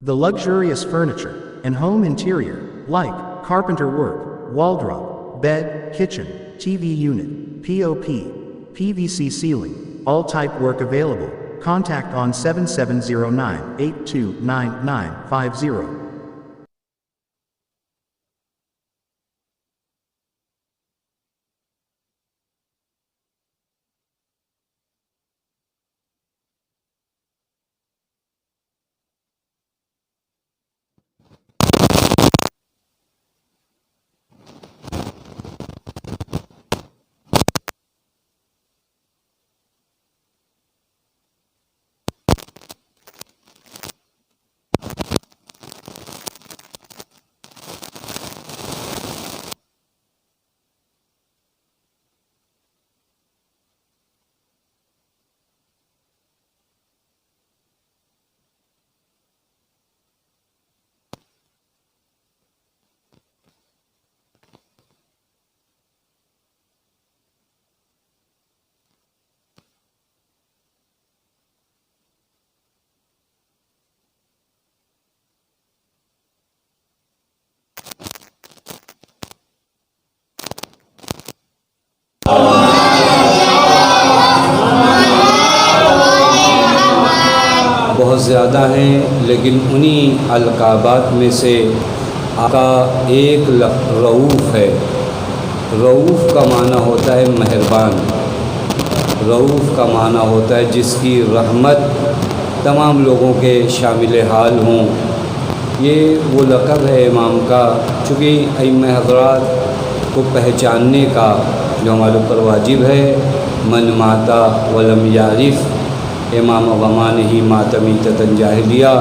The luxurious furniture and home interior, like carpenter work, wall-drop, bed, kitchen, TV unit, POP, PVC ceiling, all type work available. Contact on 7709-829950. بہت زیادہ ہیں، لیکن انہی القابات میں سے آقا ایک رؤوف ہے۔ رؤوف کا معنی ہوتا ہے مہربان، رؤوف کا معنی ہوتا ہے جس کی رحمت تمام لوگوں کے شامل حال ہوں۔ یہ وہ لقب ہے امام کا، چونکہ ائمہ حضرات کو پہچاننے کا جو ہمارے اوپر واجب ہے۔ من ماتا ولم یعرف امام غمان ہی ماتمی تتن جاہلیہ،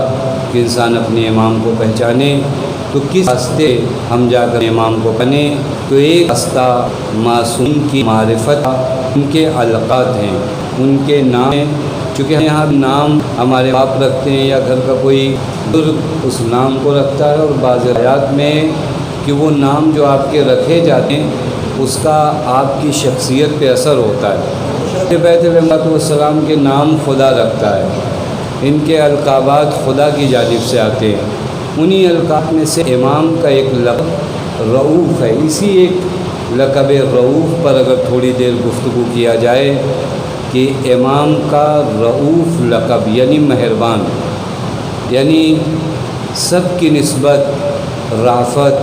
کہ انسان اپنے امام کو پہچانے تو کس راستے ہم جا کر امام کو پہنے، تو ایک راستہ معصوم کی معرفت، ان کے القات ہیں، ان کے نام ہیں۔ چونکہ یہاں نام ہمارے باپ رکھتے ہیں یا گھر کا کوئی بزرگ اس نام کو رکھتا ہے، اور بعض روایات میں کہ وہ نام جو آپ کے رکھے جاتے ہیں اس کا آپ کی شخصیت پہ اثر ہوتا ہے۔ بیت علیہ السلام کے نام خدا رکھتا ہے، ان کے القابات خدا کی جانب سے آتے ہیں۔ انہی القاب میں سے امام کا ایک لقب رؤوف ہے۔ اسی ایک لقب رؤوف پر اگر تھوڑی دیر گفتگو کیا جائے کہ امام کا رؤوف لقب یعنی مہربان، یعنی سب کی نسبت رافت،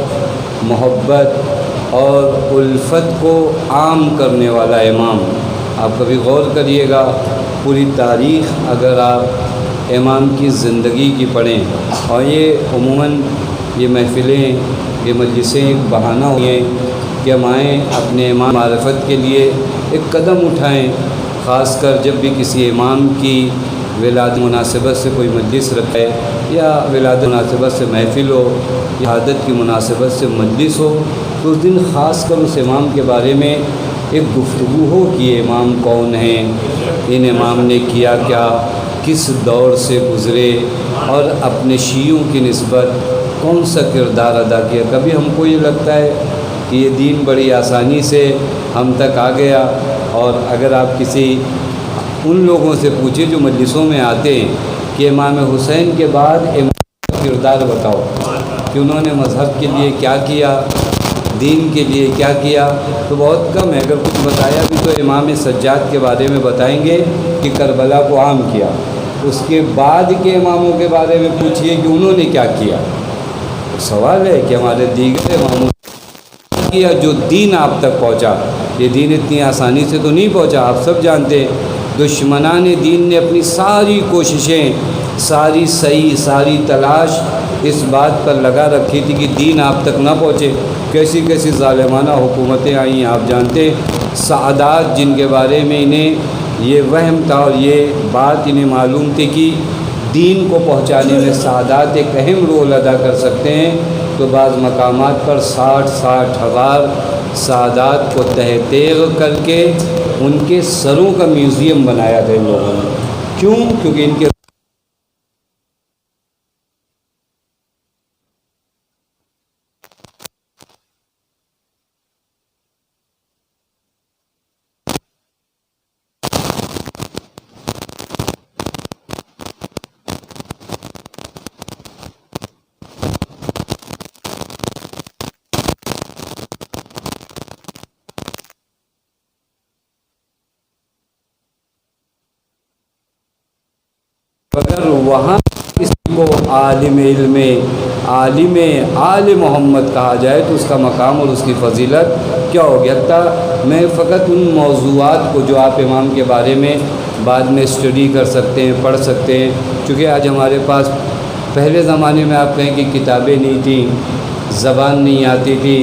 محبت اور الفت کو عام کرنے والا امام۔ آپ کبھی غور کریے گا، پوری تاریخ اگر آپ امام کی زندگی کی پڑھیں، اور یہ عموماً یہ محفلیں، یہ مجلسیں ایک بہانہ ہوئی ہیں کہ ہم آئیں اپنے امام معرفت کے لیے ایک قدم اٹھائیں، خاص کر جب بھی کسی امام کی ولادت مناسبت سے کوئی مجلس رکھے، یا ولادت مناسبت سے محفل ہو، یا شہادت کی مناسبت سے مجلس ہو، تو اس دن خاص کر اس امام کے بارے میں ایک گفتگو ہو کہ یہ امام کون ہیں، ان امام نے کیا کیا، کس دور سے گزرے، اور اپنے شیعوں کی نسبت کون سا کردار ادا کیا۔ کبھی ہم کو یہ لگتا ہے کہ یہ دین بڑی آسانی سے ہم تک آ گیا، اور اگر آپ کسی ان لوگوں سے پوچھیں جو مجلسوں میں آتے ہیں کہ امام حسین کے بعد امام کا کردار بتاؤ کہ انہوں نے مذہب کے لیے کیا کیا، دین کے لیے کیا کیا، تو بہت کم ہے۔ اگر کچھ بتایا بھی تو امام سجاد کے بارے میں بتائیں گے کہ کربلا کو عام کیا۔ اس کے بعد کے اماموں کے بارے میں پوچھئے کہ انہوں نے کیا کیا۔ سوال ہے کہ ہمارے دیگر اماموں نے کیا جو دین آپ تک پہنچا۔ یہ دین اتنی آسانی سے تو نہیں پہنچا، آپ سب جانتے ہیں۔ دشمنان دین نے اپنی ساری کوششیں، ساری سعی، ساری تلاش اس بات پر لگا رکھی تھی کہ دین آپ تک نہ پہنچے۔ کیسی کیسی ظالمانہ حکومتیں آئیں آپ جانتے ہیں۔ سعادات جن کے بارے میں انہیں یہ وہم تھا اور یہ بات انہیں معلوم تھی کہ دین کو پہنچانے میں سعادات ایک اہم رول ادا کر سکتے ہیں، تو بعض مقامات پر 60 ہزار سعادات کو تہ تیغ کر کے ان کے سروں کا میوزیم بنایا تھا ان لوگوں نے۔ کیوں؟ کیونکہ ان کے اگر وہاں کسی کو عالم علم عالم آل محمد کہا جائے تو اس کا مقام اور اس کی فضیلت کیا ہوگی. حتیٰ میں فقط ان موضوعات کو جو آپ امام کے بارے میں بعد میں اسٹڈی کر سکتے ہیں، پڑھ سکتے ہیں، چونکہ آج ہمارے پاس، پہلے زمانے میں آپ کہیں کہ کتابیں نہیں تھیں، زبان نہیں آتی تھی،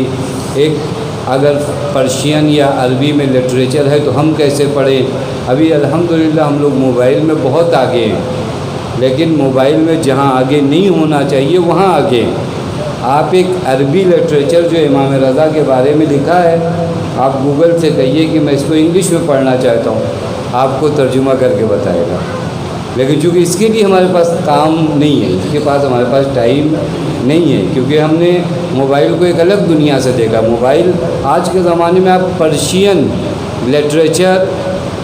ایک اگر پرشین یا عربی میں لٹریچر ہے تو ہم کیسے پڑھیں. ابھی الحمدللہ ہم لوگ موبائل میں بہت آگے ہیں، لیکن موبائل میں جہاں آگے نہیں ہونا چاہیے وہاں آگے ہیں. آپ ایک عربی لٹریچر جو امام رضا کے بارے میں لکھا ہے، آپ گوگل سے کہیے کہ میں اس کو انگلش میں پڑھنا چاہتا ہوں، آپ کو ترجمہ کر کے بتائے گا. لیکن چونکہ اس کے لیے ہمارے پاس کام نہیں ہے، اس کے پاس ہمارے پاس ٹائم نہیں ہے، کیونکہ ہم نے موبائل کو ایک الگ دنیا سے دیکھا. موبائل آج کے زمانے میں آپ پرشین لٹریچر،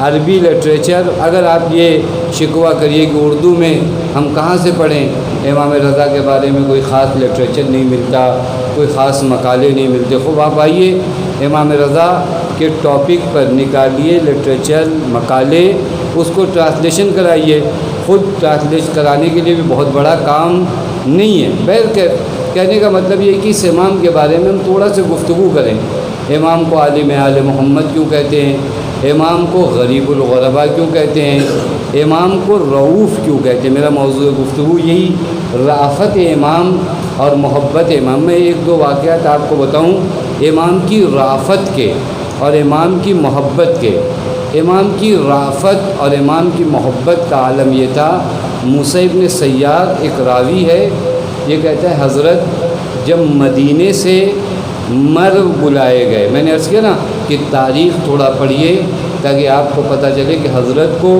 عربی لٹریچر، اگر آپ یہ شکوہ کریے کہ اردو میں ہم کہاں سے پڑھیں، امام رضا کے بارے میں کوئی خاص لٹریچر نہیں ملتا، کوئی خاص مقالے نہیں ملتے. خوب آپ آئیے امام رضا کے ٹاپک پر نکالیے لٹریچر، مقالے، اس کو ٹرانسلیشن کرائیے. خود ٹرانسلیٹ کرانے کے لیے بھی بہت بڑا کام نہیں ہے. بہرکیف کہنے کا مطلب یہ ہے کہ اس امام کے بارے میں ہم تھوڑا سا گفتگو کریں. امام کو عالم آل محمد کیوں کہتے ہیں؟ امام کو غریب الغربا کیوں کہتے ہیں؟ امام کو رؤوف کیوں کہتے ہیں؟ میرا موضوع گفتگو یہی رافت امام اور محبت امام. میں ایک دو واقعات آپ کو بتاؤں امام کی رافت کے اور امام کی محبت کے. امام کی رافت اور امام کی محبت کا عالم یہ تھا. موسیٰ ابن سیار ایک راوی ہے، یہ کہتا ہے حضرت جب مدینے سے مرو بلائے گئے، میں نے عرض کیا نا کہ تاریخ تھوڑا پڑھیے تاکہ آپ کو پتہ چلے کہ حضرت کو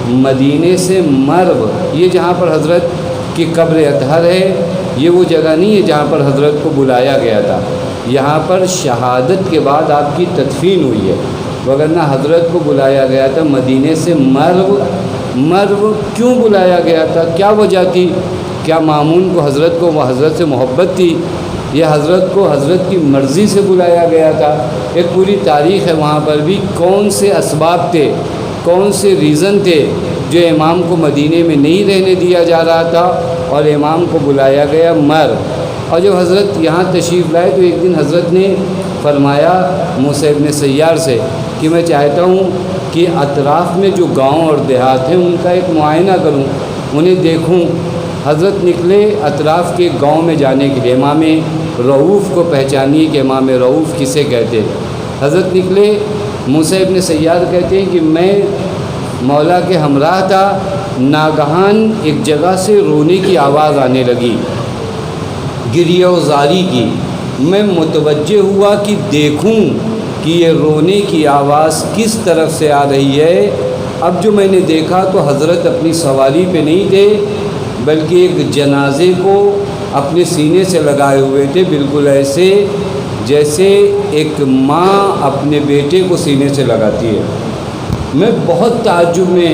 مدینے سے مرو، یہ جہاں پر حضرت کی قبر اطہر ہے، یہ وہ جگہ نہیں ہے جہاں پر حضرت کو بلایا گیا تھا. یہاں پر شہادت کے بعد آپ کی تدفین ہوئی ہے، وگرنہ حضرت کو بلایا گیا تھا مدینے سے مرو. مرو کیوں بلایا گیا تھا؟ کیا وجہ تھی؟ کیا مامون کو حضرت کو وہ حضرت سے محبت تھی، یا حضرت کو حضرت کی مرضی سے بلایا گیا تھا؟ ایک پوری تاریخ ہے وہاں پر بھی کون سے اسباب تھے، کون سے ریزن تھے جو امام کو مدینے میں نہیں رہنے دیا جا رہا تھا اور امام کو بلایا گیا مر. اور جب حضرت یہاں تشریف لائے تو ایک دن حضرت نے فرمایا موسیٰ ابن سیار سے کہ میں چاہتا ہوں کہ اطراف میں جو گاؤں اور دیہات ہیں ان کا ایک معائنہ کروں، انہیں دیکھوں. حضرت نکلے اطراف کے گاؤں میں جانے کے لیے. امام رؤوف کو پہچانیے کہ امام رؤوف کسے کہتے ہیں. حضرت نکلے، موسیٰ ابن سیار کہتے ہیں کہ میں مولا کے ہمراہ تھا، ناگہان ایک جگہ سے رونے کی آواز آنے لگی، گریہ و زاری کی. میں متوجہ ہوا کہ دیکھوں کہ یہ رونے کی آواز کس طرف سے آ رہی ہے. اب جو میں نے دیکھا تو حضرت اپنی سواری پہ نہیں تھے بلکہ ایک جنازے کو اپنے سینے سے لگائے ہوئے تھے، بالکل ایسے جیسے ایک ماں اپنے بیٹے کو سینے سے لگاتی ہے. میں بہت تعجب میں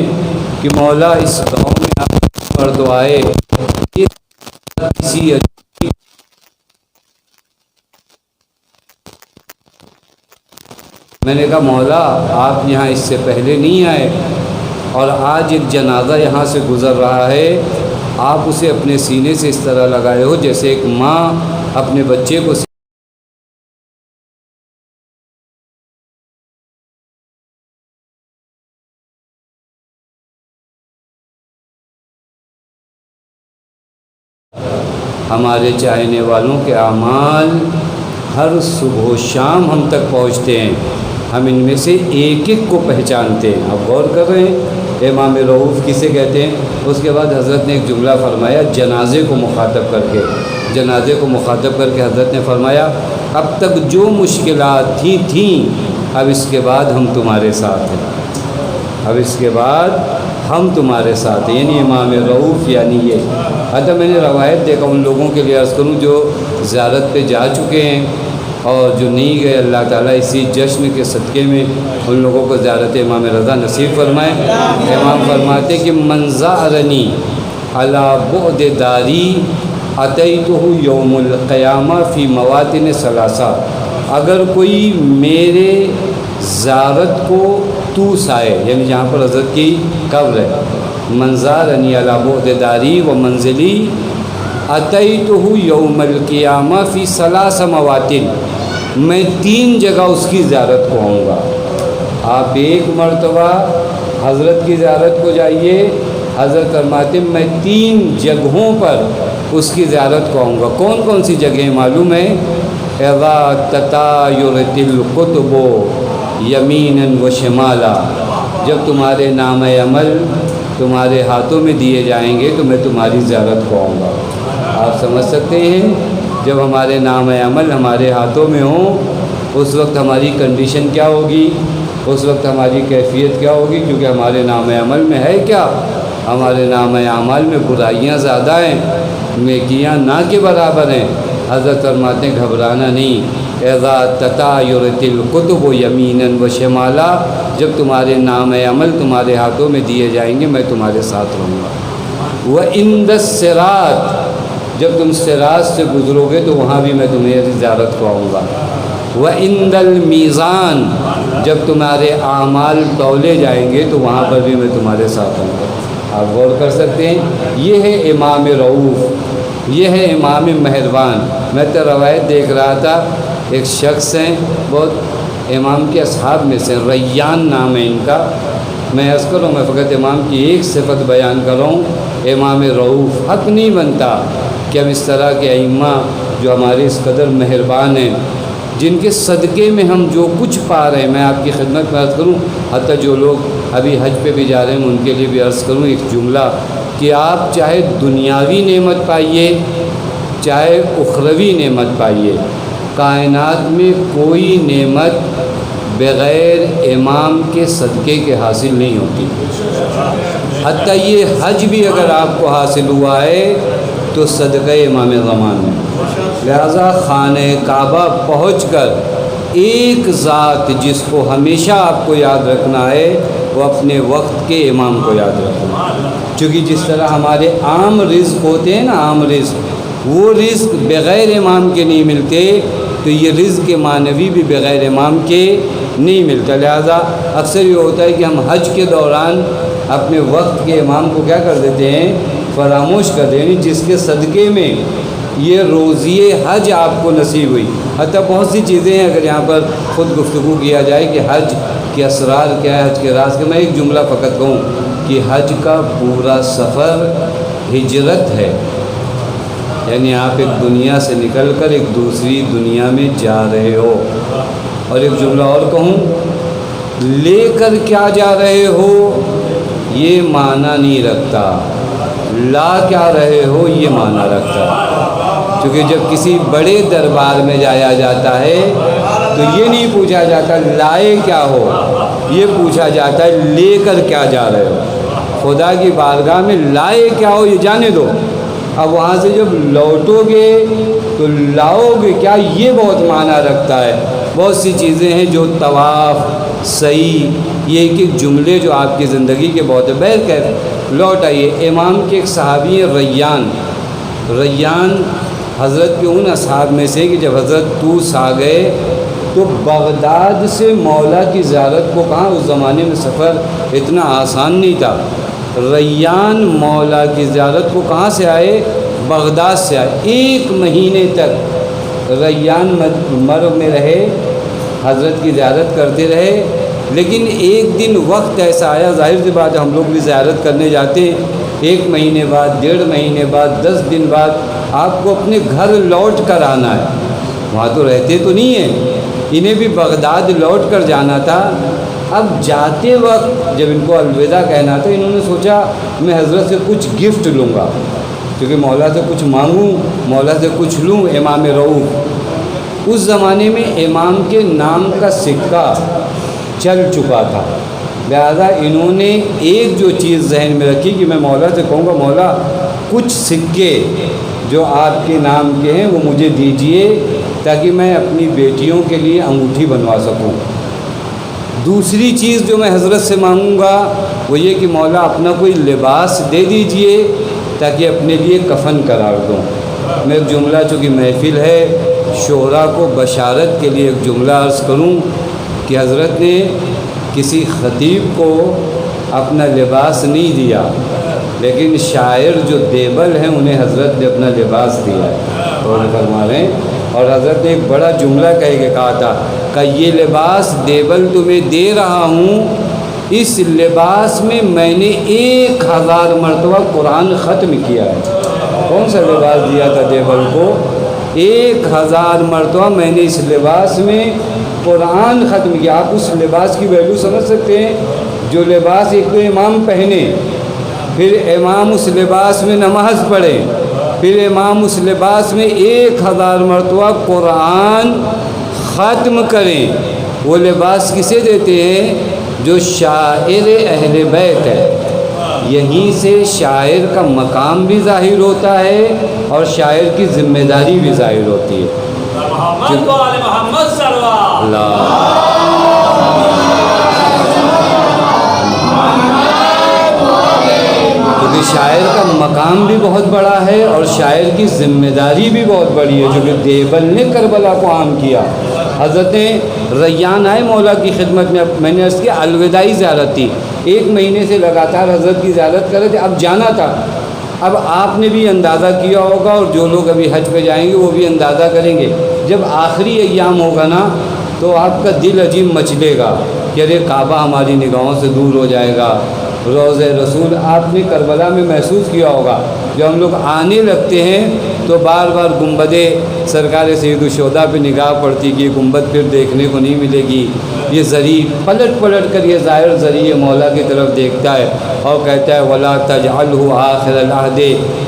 کہ مولا اس گاؤں میں آپ مرد آئے، یہ کسی میں نے کہا مولا آپ یہاں اس سے پہلے نہیں آئے اور آج ایک جنازہ یہاں سے گزر رہا ہے، آپ اسے اپنے سینے سے اس طرح لگائے ہو جیسے ایک ماں اپنے بچے کو. ہمارے چاہنے والوں کے اعمال ہر صبح و شام ہم تک پہنچتے ہیں، ہم ان میں سے ایک ایک کو پہچانتے ہیں. آپ غور کر رہے ہیں امام رؤوف کسے کہتے ہیں. اس کے بعد حضرت نے ایک جملہ فرمایا جنازے کو مخاطب کر کے. جنازے کو مخاطب کر کے حضرت نے فرمایا اب تک جو مشکلات تھیں اب اس کے بعد ہم تمہارے ساتھ ہیں، اب اس کے بعد ہم تمہارے ساتھ ہیں. یعنی امام رؤوف یعنی یہ. حتیٰ میں نے روایت دیکھا ان لوگوں کے لیے عرض کروں جو زیارت پہ جا چکے ہیں اور جو نہیں گئے، اللہ تعالیٰ اسی جشن کے صدقے میں ان لوگوں کو زیارت امام رضا نصیب فرمائے. امام فرماتے کہ من زارنی علی بعد داری اتیتہ یوم القیامہ فی مواطن ثلاثہ. اگر کوئی میرے زیارت کو توس آئے، یعنی جہاں پر حضرت کی قبر ہے، منزارنی علی بعد داری و منزلی اتیتہ یوم القیامہ فی ثلاث مواطن، میں 3 جگہ اس کی زیارت کو آؤں گا۔ آپ ایک مرتبہ حضرت کی زیارت کو جائیے، حضرت فرماتے ہیں میں 3 جگہوں پر اس کی زیارت کو آؤں گا۔ کون کون سی جگہیں معلوم ہے؟ اذا تطایرت الکتب یمینا و شمالا، جب تمہارے نام عمل تمہارے ہاتھوں میں دیے جائیں گے تو میں تمہاری زیارت کو آؤں گا۔ آپ سمجھ سکتے ہیں جب ہمارے نام عمل ہمارے ہاتھوں میں ہوں اس وقت ہماری کنڈیشن کیا ہوگی، اس وقت ہماری کیفیت کیا ہوگی، کیونکہ ہمارے نام عمل میں ہے کیا؟ ہمارے نام اعمال میں برائیاں زیادہ ہیں، نیکیاں نہ کے برابر ہیں۔ حضرت فرماتے ہیں گھبرانا نہیں، اذا تطایرت الکتب یمینا و شمالا، جب تمہارے نام عمل تمہارے ہاتھوں میں دیے جائیں گے میں تمہارے ساتھ رہوں گا۔ وعند الصراط، جب تم صراط سے گزرو گے تو وہاں بھی میں تمہاری زیارت کو آؤں گا۔ وعند المیزان، جب تمہارے اعمال تولے جائیں گے تو وہاں پر بھی میں تمہارے ساتھ ہوں گا۔ آپ غور کر سکتے ہیں، یہ ہے امام رؤوف، یہ ہے امام مہربان۔ میں تو روایت دیکھ رہا تھا، ایک شخص ہیں بہت امام کے اصحاب میں سے، ریان نام ہے ان کا۔ میں عرض کروں میں فقط امام کی ایک صفت بیان کر رہا ہوں، امام رؤوف۔ حق نہیں بنتا کہ ہم اس طرح کے ائمہ جو ہمارے اس قدر مہربان ہیں، جن کے صدقے میں ہم جو کچھ پا رہے ہیں، میں آپ کی خدمت میں عرض کروں، حتیٰ جو لوگ ابھی حج پہ بھی جا رہے ہیں ان کے لیے بھی عرض کروں ایک جملہ کہ آپ چاہے دنیاوی نعمت پائیے چاہے اخروی نعمت پائیے، کائنات میں کوئی نعمت بغیر امام کے صدقے کے حاصل نہیں ہوتی۔ حتیٰ یہ حج بھی اگر آپ کو حاصل ہوا ہے تو صدقہ امام زمان ہے۔ لہذا خانہ کعبہ پہنچ کر ایک ذات جس کو ہمیشہ آپ کو یاد رکھنا ہے وہ اپنے وقت کے امام کو یاد رکھنا، چونکہ جس طرح ہمارے عام رزق ہوتے ہیں نا، عام رزق، وہ رزق بغیر امام کے نہیں ملتے، تو یہ رزق معنوی بھی بغیر امام کے نہیں ملتا۔ لہذا اکثر یہ ہوتا ہے کہ ہم حج کے دوران اپنے وقت کے امام کو کیا کر دیتے ہیں، فراموش کر دیتے ہیں، جس کے صدقے میں یہ روزی حج آپ کو نصیب ہوئی۔ حتیٰ بہت سی چیزیں ہیں، اگر یہاں پر خود گفتگو کیا جائے کہ حج کے اسرار کیا ہے، حج کے راز کیا، میں ایک جملہ فقط کہوں کہ حج کا پورا سفر ہجرت ہے، یعنی آپ ایک دنیا سے نکل کر ایک دوسری دنیا میں جا رہے ہو۔ اور ایک جملہ اور کہوں، لے کر کیا جا رہے ہو یہ معنی نہیں رکھتا، لا کیا رہے ہو یہ معنی رکھتا ہے۔ کیونکہ جب کسی بڑے دربار میں جایا جاتا ہے تو یہ نہیں پوچھا جاتا لائے کیا ہو، یہ پوچھا جاتا ہے لے کر کیا جا رہے ہو۔ خدا کی بارگاہ میں لائے کیا ہو یہ جانے دو، اب وہاں سے جب لوٹو گے تو لاؤ گے کیا یہ بہت معنی رکھتا ہے۔ بہت سی چیزیں ہیں جو طواف، سعی، یہ ایک ایک جملے جو آپ کی زندگی کے بہت ہے۔ بہرکیف لوٹ آئیے، امام کے ایک صحابی ہیں ریان حضرت کے ان اصحاب میں سے کہ جب حضرت طوس آ گئے تو بغداد سے مولا کی زیارت کو کہاں، اس زمانے میں سفر اتنا آسان نہیں تھا، ریان مولا کی زیارت کو کہاں سے آئے، بغداد سے آئے۔ 1 مہینے تک ریان مرو میں رہے، حضرت کی زیارت کرتے رہے، لیکن ایک دن وقت ایسا آیا، ظاہر سی بات ہے ہم لوگ بھی زیارت کرنے جاتے ہیں، 1 مہینے بعد، 1.5 مہینے بعد، 10 دن بعد آپ کو اپنے گھر لوٹ کر آنا ہے، وہاں تو رہتے تو نہیں ہیں، انہیں بھی بغداد لوٹ کر جانا تھا۔ اب جاتے وقت جب ان کو الوداع کہنا تھا، انہوں نے سوچا میں حضرت سے کچھ گفٹ لوں گا، کیونکہ مولا سے کچھ مانگوں، مولا سے کچھ لوں۔ امام رؤوف، اس زمانے میں امام کے نام کا سکہ چل چکا تھا، لہذا انہوں نے ایک جو چیز ذہن میں رکھی کہ میں مولا سے کہوں گا مولا کچھ سکے جو آپ کے نام کے ہیں وہ مجھے دیجئے تاکہ میں اپنی بیٹیوں کے لیے انگوٹھی بنوا سکوں۔ دوسری چیز جو میں حضرت سے مانگوں گا وہ یہ کہ مولا اپنا کوئی لباس دے دیجئے تاکہ اپنے لیے کفن قرار دوں۔ میں ایک جملہ چونکہ محفل ہے شعراء کو بشارت کے لیے ایک جملہ عرض کروں کہ حضرت نے کسی خطیب کو اپنا لباس نہیں دیا، لیکن شاعر جو دیبل ہیں انہیں حضرت نے اپنا لباس دیا ہے اور فرما رہے ہیں. اور حضرت نے ایک بڑا جملہ کہہ کے کہا تھا کہ یہ لباس دیبل تمہیں دے رہا ہوں، اس لباس میں میں نے 1000 مرتبہ قرآن ختم کیا ہے. کون سا لباس دیا تھا دیبل کو؟ 1000 مرتبہ میں نے اس لباس میں قرآن ختم کیا. آپ اس لباس کی ویلیو سمجھ سکتے ہیں؟ جو لباس ایک تو امام پہنے، پھر امام اس لباس میں نماز پڑھے، پھر امام اس لباس میں 1000 مرتبہ قرآن ختم کریں. وہ لباس کسے دیتے ہیں؟ جو شاعر اہل بیت ہے. یہیں سے شاعر کا مقام بھی ظاہر ہوتا ہے اور شاعر کی ذمہ داری بھی ظاہر ہوتی ہے. کیونکہ شاعر کا مقام بھی بہت بڑا ہے اور شاعر کی ذمہ داری بھی بہت بڑی ہے. جو کہ دیبل نے کربلا کو عام کیا. حضرت ریان آئے مولا کی خدمت میں نے عرض کیا الوداعی زیارت تھی، 1 مہینے سے لگاتار حضرت کی زیارت کر رہے تھے. اب جانا تھا. اب آپ نے بھی اندازہ کیا ہوگا اور جو لوگ ابھی حج پہ جائیں گے وہ بھی اندازہ کریں گے. جب آخری ایام ہوگا نا تو آپ کا دل عجیب مچلے گا کہ ارے کعبہ ہماری نگاہوں سے دور ہو جائے گا. روضہ رسول آپ نے کربلا میں محسوس کیا ہوگا. جب ہم لوگ آنے لگتے ہیں تو بار بار گنبد سرکار سید الشہداء پہ نگاہ پڑتی کہ یہ گنبد پھر دیکھنے کو نہیں ملے گی. یہ ذریع پلٹ پلٹ کر یہ ظاہر ذریعہ مولا کی طرف دیکھتا ہے اور کہتا ہے ولا تجعلہ آخر العہد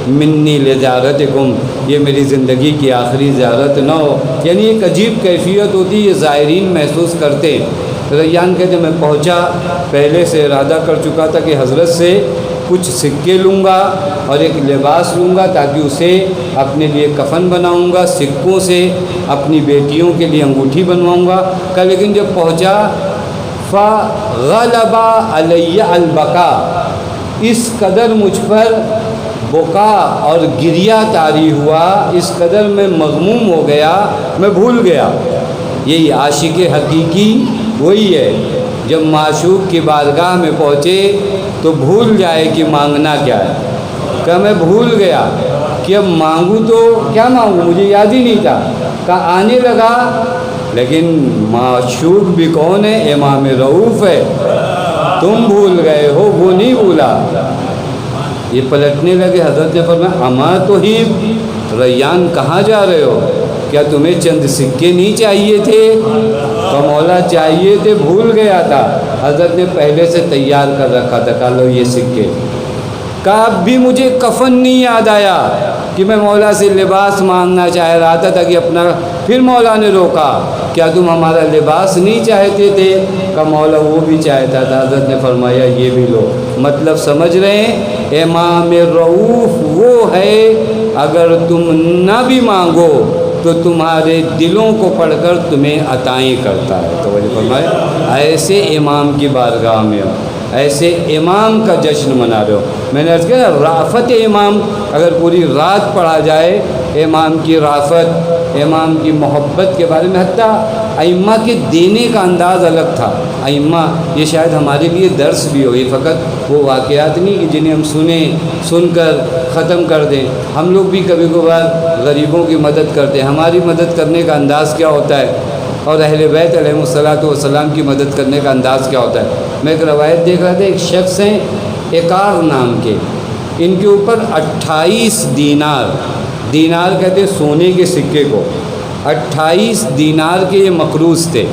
منی لزیارتکم، یہ میری زندگی کی آخری زیارت نہ ہو. یعنی ایک عجیب کیفیت ہوتی ہے، یہ زائرین محسوس کرتے ہیں. ریان کہتے میں پہنچا، پہلے سے ارادہ کر چکا تھا کہ حضرت سے کچھ سکے لوں گا اور ایک لباس لوں گا تاکہ اسے اپنے لیے کفن بناؤں گا، سکوں سے اپنی بیٹیوں کے لیے انگوٹھی بنواؤں گا. لیکن جب پہنچا فغلب علی البکا، اس قدر مجھ پر بکا اور گریہ طاری ہوا، اس قدر میں مغموم ہو گیا، میں بھول گیا. یہی عاشق حقیقی وہی ہے جب معشوق کی بارگاہ میں پہنچے تو بھول جائے کہ مانگنا کیا ہے. کہ میں بھول گیا کہ اب مانگوں تو کیا مانگوں، مجھے یاد ہی نہیں تھا. کہ آنے لگا لیکن معشوق بھی کون ہے؟ امام رؤوف ہے. تم بھول گئے ہو، وہ نہیں بھولا. یہ پلٹنے لگے. حضرت نے فرمایا اما تو ہی ریان کہاں جا رہے ہو؟ کیا تمہیں چند سکے نہیں چاہیے تھے؟ تو مولا چاہیے تھے، بھول گیا تھا. حضرت نے پہلے سے تیار کر رکھا تھا. کہا لو یہ سکے. کہا اب بھی مجھے کفن نہیں یاد آیا کہ میں مولا سے لباس مانگنا چاہ رہا تھا تاکہ اپنا. پھر مولا نے روکا کیا تم ہمارا لباس نہیں چاہتے تھے؟ کہ مولا وہ بھی چاہتا تھا. حضرت نے فرمایا یہ بھی لو. مطلب سمجھ رہے ہیں؟ امام رؤوف وہ ہے اگر تم نہ بھی مانگو تو تمہارے دلوں کو پڑھ کر تمہیں عطائیں کرتا ہے. تو فرمایا ایسے امام کی بارگاہ میں ہو، ایسے امام کا جشن منا رہے ہو. میں نے عرض کیا رافت امام اگر پوری رات پڑھا جائے، امام کی رافت، امام کی محبت کے بارے میں، حتیٰ ائمہ کے دینے کا انداز الگ تھا. ائمہ یہ شاید ہمارے لیے درس بھی ہو، یہ فقط وہ واقعات نہیں کہ جنہیں ہم سن کر ختم کر دیں. ہم لوگ بھی کبھی کبھار غریبوں کی مدد کرتے ہیں. ہماری مدد کرنے کا انداز کیا ہوتا ہے اور اہل بیت علیہ الصلوۃ والسلام کی مدد کرنے کا انداز کیا ہوتا ہے. میں ایک روایت دیکھ رہا تھا، ایک شخص ہیں اکار نام کے، ان کے اوپر 28 دینار کہتے سونے کے سکے کو، 28 دینار کے یہ مقروض تھے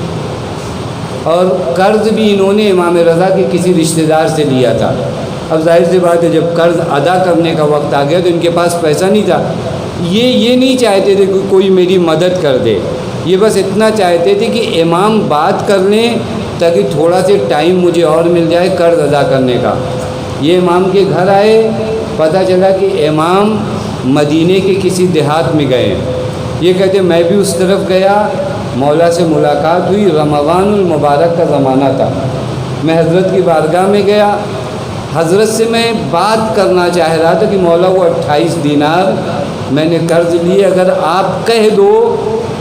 اور قرض بھی انہوں نے امام رضا کے کسی رشتہ دار سے لیا تھا. اب ظاہر سی بات ہے جب قرض ادا کرنے کا وقت آ گیا تو ان کے پاس پیسہ نہیں تھا. یہ نہیں چاہتے تھے کہ کوئی میری مدد کر دے، یہ بس اتنا چاہتے تھے کہ امام بات کر لیں تاکہ تھوڑا سے ٹائم مجھے اور مل جائے قرض ادا کرنے کا. یہ امام کے گھر آئے، پتہ چلا کہ امام مدینے کے کسی دیہات میں گئے. یہ کہتے میں بھی اس طرف گیا، مولا سے ملاقات ہوئی. رمضان المبارک کا زمانہ تھا. میں حضرت کی بارگاہ میں گیا، حضرت سے میں بات کرنا چاہ رہا تھا کہ مولا وہ 28 دینار میں نے قرض لیے، اگر آپ کہہ دو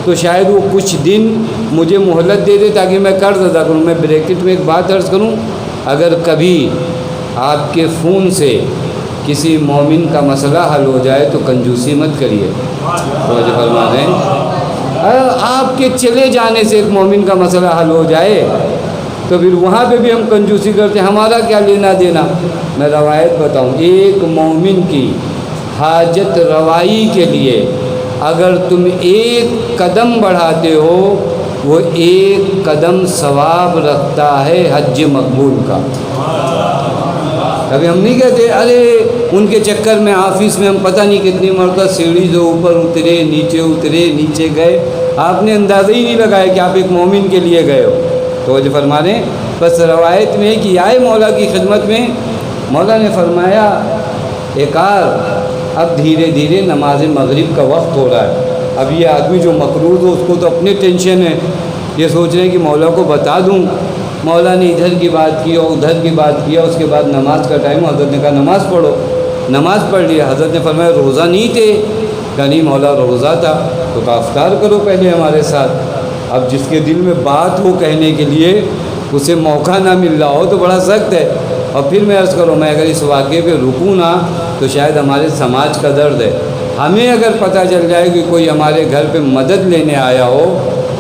تو شاید وہ کچھ دن مجھے مہلت دے دے تاکہ میں قرض ادا کروں. میں بریکٹ میں ایک بات عرض کروں، اگر کبھی آپ کے فون سے کسی مومن کا مسئلہ حل ہو جائے تو کنجوسی مت کریے. توجہ فرما رہے ہیں. آپ کے چلے جانے سے ایک مومن کا مسئلہ حل ہو جائے تو پھر وہاں پہ بھی ہم کنجوسی کرتے ہیں, ہمارا کیا لینا دینا. میں روایت بتاؤں, ایک مومن کی حاجت روائی کے لیے اگر تم ایک قدم بڑھاتے ہو, وہ ایک قدم ثواب رکھتا ہے حج مقبول کا. کبھی ہم نہیں کہتے ارے ان کے چکر میں آفس میں ہم پتہ نہیں کتنی مرتبہ سیڑھی سے اوپر اترے, نیچے گئے, آپ نے اندازہ ہی نہیں لگایا کہ آپ ایک مومن کے لیے گئے ہو. تو جو فرما رہے ہیں, بس روایت میں کہ آئے مولا کی خدمت میں, مولا نے فرمایا ایکار اب دھیرے دھیرے نماز مغرب کا وقت ہو رہا ہے. اب یہ آدمی جو مقروض ہو اس کو تو اپنے ٹینشن ہے, یہ سوچ رہے ہیں کہ مولا کو بتا دوں. مولا نے ادھر کی بات کی اور ادھر کی بات کیا. اس کے بعد نماز کا ٹائم, حضرت نے کہا نماز پڑھو. نماز پڑھ لیا. حضرت نے فرمایا روزہ نہیں تھے؟ کہا نہیں مولا روزہ تھا. تو کہا افطار کرو پہلے ہمارے ساتھ. اب جس کے دل میں بات ہو کہنے کے لیے اسے موقع نہ مل رہا ہو تو بڑا سخت ہے. اور پھر میں عرض کروں, میں اگر اس واقعے پہ رکوں نا تو شاید ہمارے سماج کا درد ہے. ہمیں اگر پتہ چل جائے کہ کوئی ہمارے گھر پہ مدد لینے آیا ہو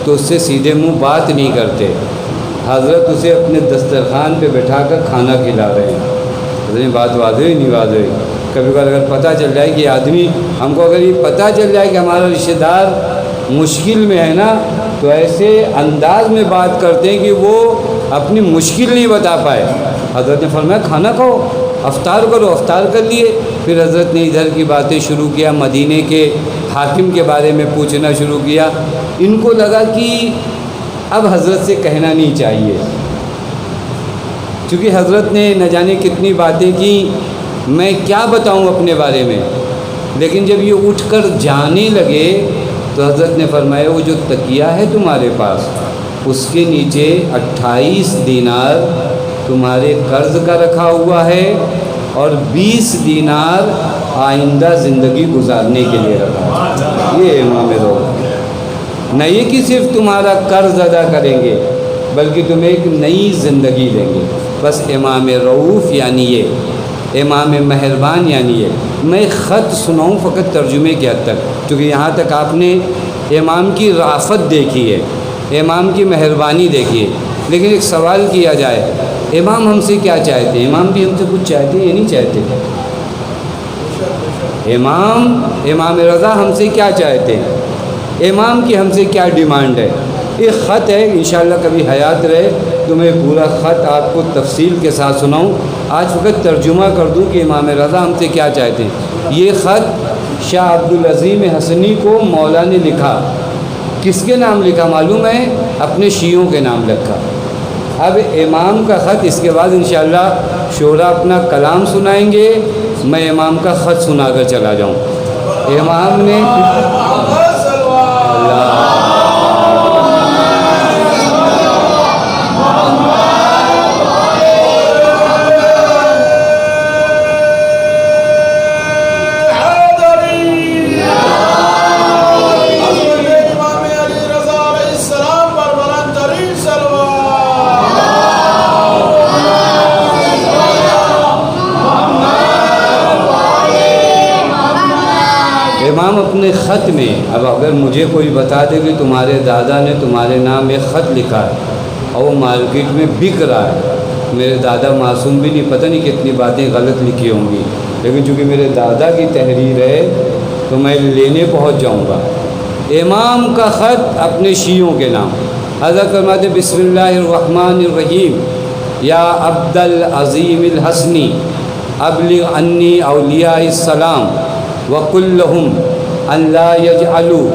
تو اس سے سیدھے منہ بات نہیں کرتے. حضرت اسے اپنے دسترخوان پہ بٹھا کر کھانا کھلا رہے ہیں. حضرت بات واضح ہی نہیں واضح ہوئی. کبھی کبھار اگر پتہ چل جائے کہ آدمی, ہم کو اگر یہ پتہ چل جائے کہ ہمارا رشتہ دار مشکل میں ہے نا, تو ایسے انداز میں بات کرتے ہیں کہ وہ اپنی مشکل نہیں بتا پائے. حضرت نے فرمایا کھانا کھاؤ, افطار کرو. افطار کر لیے. پھر حضرت نے ادھر کی باتیں شروع کیا, مدینے کے حاکم کے بارے میں پوچھنا شروع کیا. ان کو لگا کہ اب حضرت سے کہنا نہیں چاہیے, چونکہ حضرت نے نہ جانے کتنی باتیں کی, میں کیا بتاؤں اپنے بارے میں. لیکن جب یہ اٹھ کر جانے لگے تو حضرت نے فرمایا وہ جو تکیہ ہے تمہارے پاس, اس کے نیچے 28 دینار تمہارے قرض کا رکھا ہوا ہے اور 20 دینار آئندہ زندگی گزارنے کے لیے رکھا ہے. یہ امام روح نہ یہ کہ صرف تمہارا قرض ادا کریں گے بلکہ تمہیں ایک نئی زندگی دیں گے. بس امام رؤوف یعنی یہ, امام مہربان یعنی یہ. میں خط سناؤں فقط ترجمے کے حد تک, کیونکہ یہاں تک آپ نے امام کی رافت دیکھی ہے, امام کی مہربانی دیکھی ہے. لیکن ایک سوال کیا جائے, امام ہم سے کیا چاہتے ہیں؟ امام بھی ہم سے کچھ چاہتے ہیں یا نہیں چاہتے؟ امام رضا ہم سے کیا چاہتے ہیں؟ امام کی ہم سے کیا ڈیمانڈ ہے؟ ایک خط ہے, انشاءاللہ کبھی حیات رہے تو میں پورا خط آپ کو تفصیل کے ساتھ سناؤں. آج فقط ترجمہ کر دوں کہ امام رضا ہم سے کیا چاہتے ہیں. یہ خط شاہ عبدالعظیم حسنی کو مولا نے لکھا. کس کے نام لکھا معلوم ہے؟ اپنے شیعوں کے نام لکھا. اب امام کا خط, اس کے بعد انشاءاللہ شعراء اپنا کلام سنائیں گے, میں امام کا خط سنا کر چلا جاؤں. امام نے امام اپنے خط میں, اب اگر مجھے کوئی بتا دے کہ تمہارے دادا نے تمہارے نام ایک خط لکھا ہے اور وہ مارکیٹ میں بک رہا ہے, میرے دادا معصوم بھی نہیں, پتہ نہیں کتنی باتیں غلط لکھی ہوں گی, لیکن چونکہ میرے دادا کی تحریر ہے تو میں لینے پہنچ جاؤں گا. امام کا خط اپنے شیعوں کے نام. حضرت فرماتے بسم اللہ الرحمن الرحیم, یا عبد العظیم الحسنی ابلغ انی اولیاء السلام وقل لهم ان لا يجعلوا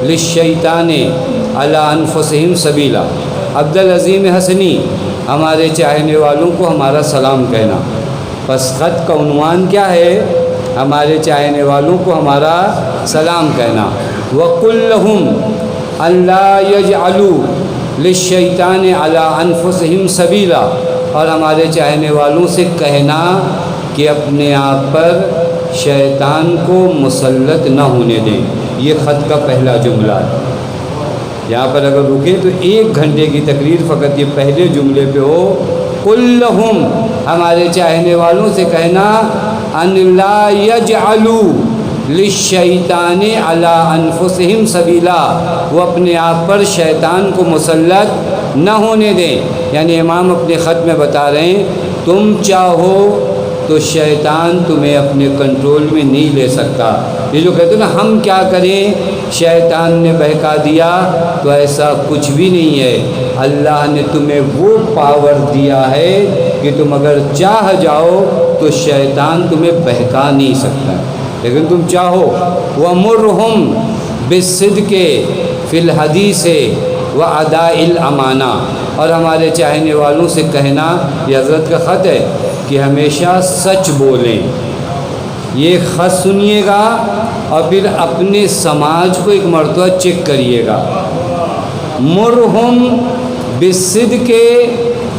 للشیطان علی انفسهم سبیلا. عبد العظیم حسنی, ہمارے چاہنے والوں کو ہمارا سلام کہنا. بس خط کا عنوان کیا ہے؟ ہمارے چاہنے والوں کو ہمارا سلام کہنا. وقل لهم ان لا يجعلوا للشیطان علی انفسهم سبیلا, اور ہمارے چاہنے والوں سے کہنا کہ اپنے آپ پر شیطان کو مسلط نہ ہونے دیں. یہ خط کا پہلا جملہ ہے. یہاں پر اگر رکے تو 1 گھنٹے کی تقریر فقط یہ پہلے جملے پہ ہو. قل لہم, ہمارے چاہنے والوں سے کہنا ان لا یجعلوا للشیطان علی انفسہم سبیلا، وہ اپنے آپ پر شیطان کو مسلط نہ ہونے دیں۔ یعنی امام اپنے خط میں بتا رہے ہیں تم چاہو تو شیطان تمہیں اپنے کنٹرول میں نہیں لے سکتا۔ یہ جو کہتے ہیں نا ہم کیا کریں، شیطان نے بہکا دیا، تو ایسا کچھ بھی نہیں ہے۔ اللہ نے تمہیں وہ پاور دیا ہے کہ تم اگر چاہ جاؤ تو شیطان تمہیں بہکا نہیں سکتا، لیکن تم چاہو۔ وَمُرْهُمْ بِالصِّدْقِ فِي الْحَدِيثِ وَأَدَاءِ الْأَمَانَةِ، اور ہمارے چاہنے والوں سے کہنا، یہ حضرت کا خط ہے کہ ہمیشہ سچ بولیں۔ یہ خط سنیے گا اور پھر اپنے سماج کو ایک مرتبہ چیک کریے گا۔ مرہم بالصدق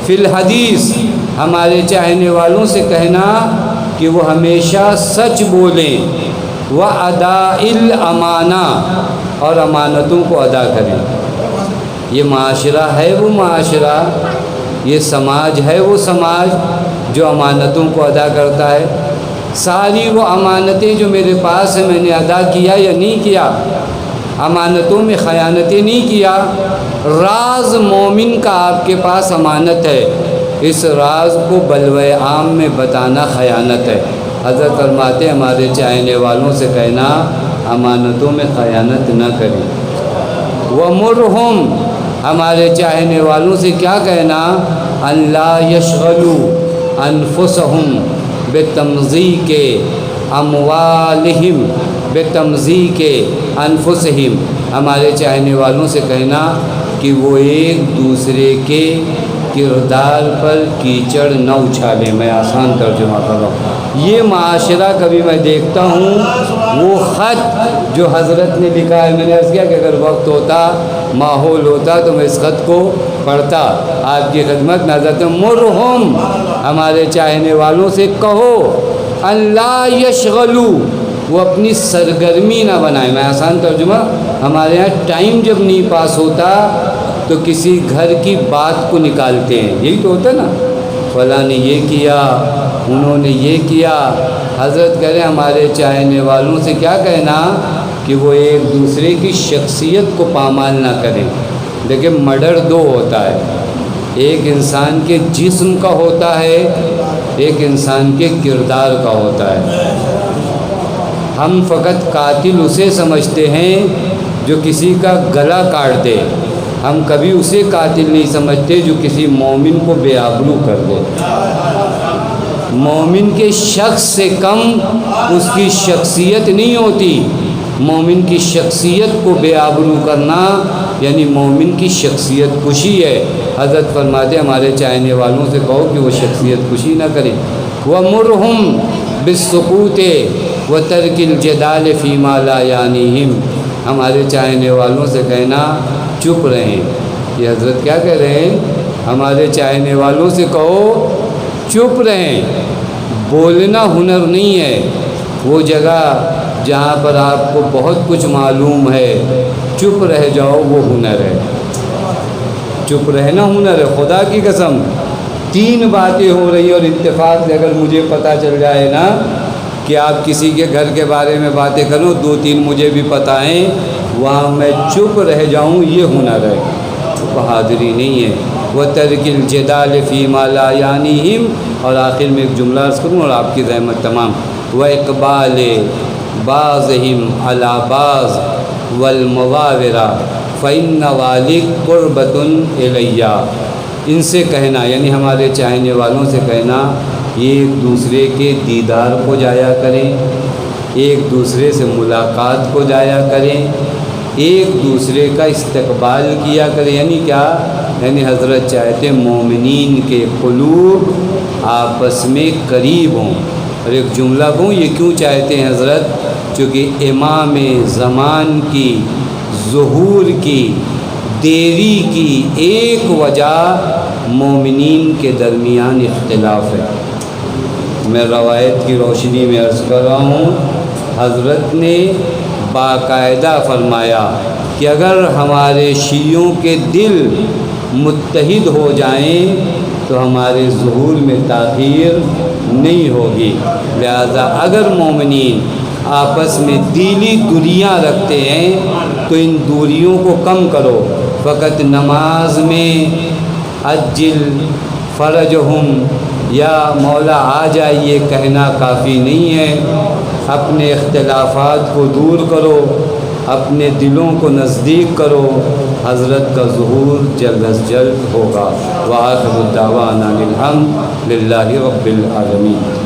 فی الحدیث، ہمارے چاہنے والوں سے کہنا کہ وہ ہمیشہ سچ بولیں، وَأَدَاءِ الْأَمَانَةِ، اور امانتوں کو ادا کریں۔ یہ معاشرہ ہے وہ معاشرہ، یہ سماج ہے وہ سماج جو امانتوں کو ادا کرتا ہے۔ ساری وہ امانتیں جو میرے پاس ہیں میں نے ادا کیا یا نہیں کیا، امانتوں میں خیانتیں نہیں کیا۔ راز مومن کا آپ کے پاس امانت ہے، اس راز کو بلوے عام میں بتانا خیانت ہے۔ حضرت فرماتے ہیں ہمارے چاہنے والوں سے کہنا امانتوں میں خیانت نہ کریں۔ وَمُرْهُمْ، ہمارے چاہنے والوں سے کیا کہنا، ان لا یشغلوا انفسہم بتمزیق اموالہم بتمزیق انفسہم، ہمارے چاہنے والوں سے کہنا کہ وہ ایک دوسرے کے کردار پر کیچڑ نہ اچھالیں۔ میں آسان ترجمہ کر رہا ہوں۔ یہ معاشرہ کبھی میں دیکھتا ہوں، وہ خط جو حضرت نے لکھا ہے، میں نے عرض کیا کہ اگر وقت ہوتا، ماحول ہوتا تو میں اس خط کو پڑھتا آپ کی خدمت میں۔ حضرت مرہم، ہمارے چاہنے والوں سے کہو ان لا یشغلوا، وہ اپنی سرگرمی نہ بنائیں۔ میں آسان ترجمہ، ہمارے یہاں ٹائم جب نہیں پاس ہوتا تو کسی گھر کی بات کو نکالتے ہیں، یہی تو ہوتا ہے نا، فلاں نے یہ کیا، انہوں نے یہ کیا۔ حضرت کہہ رہے ہیں ہمارے چاہنے والوں سے کیا کہنا کہ وہ ایک دوسرے کی شخصیت کو پامال نہ کریں۔ لیکن مرڈر دو ہوتا ہے، ایک انسان کے جسم کا ہوتا ہے، ایک انسان کے کردار کا ہوتا ہے۔ ہم فقط قاتل اسے سمجھتے ہیں جو کسی کا گلا کاٹ دے، ہم کبھی اسے قاتل نہیں سمجھتے جو کسی مومن کو بے آبرو کر دے۔ مومن کے شخص سے کم اس کی شخصیت نہیں ہوتی، مومن کی شخصیت کو بے آبرو کرنا یعنی مومن کی شخصیت کشی ہے۔ حضرت فرماتے ہمارے چاہنے والوں سے کہو کہ وہ شخصیت کشی نہ کریں۔ وَمُرْهُمْ بِالسُّكُوتِ وَتَرْكِ الْجِدَالِ فِي مَا لَا يَعْنِيهِمْ، ہمارے چاہنے والوں سے کہنا چپ رہیں۔ یہ حضرت کیا کہہ رہے ہیں، ہمارے چاہنے والوں سے کہو چپ رہیں۔ بولنا ہنر نہیں ہے، وہ جگہ جہاں پر آپ کو بہت کچھ معلوم ہے چپ رہ جاؤ وہ ہنر ہے، چپ رہنا ہنر ہے۔ خدا کی قسم 3 باتیں ہو رہی اور اتفاق سے اگر مجھے پتہ چل جائے نا کہ آپ کسی کے گھر کے بارے میں باتیں کرو، 2-3 مجھے بھی پتہ ہیں، وہاں میں چپ رہ جاؤں یہ ہنر ہے، بہادری نہیں ہے۔ وَتَرْكِ الْجِدَالِ فِي مَا لَا يَعْنِيهِمْ، اور آخر میں ایک جملہ عرض کروں اور آپ کی رحمت تمام۔ وَإِقْبَالِ بَعْضِهِمْ عَلَى بَعْضٍ وَالْمُوَاوِرَةِ فَإِنَّ ذَلِكَ قُرْبَةٌ إِلَيَّ، ان سے کہنا یعنی ہمارے چاہنے والوں سے کہنا یہ ایک دوسرے کے دیدار کو جایا کریں، ایک دوسرے سے ملاقات کو جایا کریں، ایک دوسرے کا استقبال کیا کریں۔ یعنی کیا، یعنی حضرت چاہتے مومنین کے قلوب آپس میں قریب ہوں۔ اور ایک جملہ کہوں، یہ کیوں چاہتے ہیں حضرت، چونکہ امام زمان کی ظہور کی دیری کی ایک وجہ مومنین کے درمیان اختلاف ہے۔ میں روایت کی روشنی میں عرض کر رہا ہوں، حضرت نے باقاعدہ فرمایا کہ اگر ہمارے شیعوں کے دل متحد ہو جائیں تو ہمارے ظہور میں تاخیر نہیں ہوگی۔ لہذا اگر مومنین آپس میں دلی دوریاں رکھتے ہیں تو ان دوریوں کو کم کرو۔ فقط نماز میں عجل فرجہم یا مولا آ جائیے کہنا کافی نہیں ہے، اپنے اختلافات کو دور کرو، اپنے دلوں کو نزدیک کرو، حضرت کا ظہور جلد از جلد ہوگا۔ وآخر الدعوانا الحمد للہ رب العالمین۔